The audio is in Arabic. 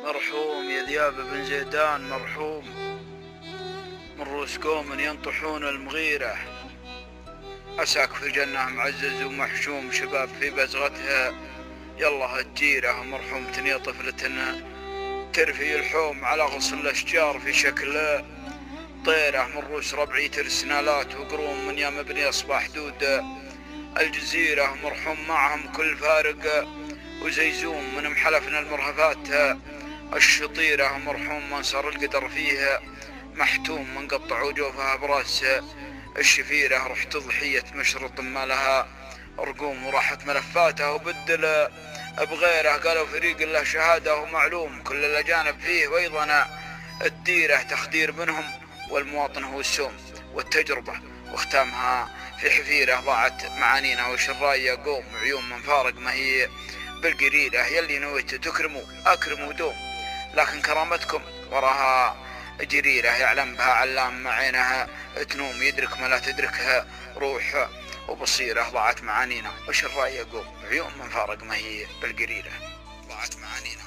مرحوم يا ذياب بن زيدان مرحوم، من رؤوس قوم ينطحون المغيرة. عساك في الجنة معزز ومحشوم، شباب في بزغتها يلا الجيرة. مرحوم يا طفلة ترفي الحوم على غصن الأشجار في شكل طيرة، من رؤوس ربعي ترسنالات وقروم من يا مبني أصبح حدود الجزيرة. مرحوم معهم كل فارق وزيزوم من محلفنا المرهفات الشطيرة. مرحوم من صار القدر فيها محتوم، من قطعوا جوفها براس الشفيرة. رحت ضحية مشرط ما لها رقوم، وراحت ملفاته وبدل بغيره. قالوا فريق له شهادة ومعلوم، كل الأجانب فيه وأيضا الديرة. تخدير منهم والمواطن هو السوم والتجربة، واختامها في حفيرة. ضاعت معانينا وش الراية قوم، عيون من فارق ما هي بالقريرة. يلي نويت تكرموا أكرموا دوم، لكن كرامتكم وراها جريرة. يعلم بها علام مع عينها تنوم، يدرك ما لا تدركها روح وبصيرة. ضاعت معانينا وش الراية قوم، عيون من فارق ما هي بالقريرة. ضاعت معانينا.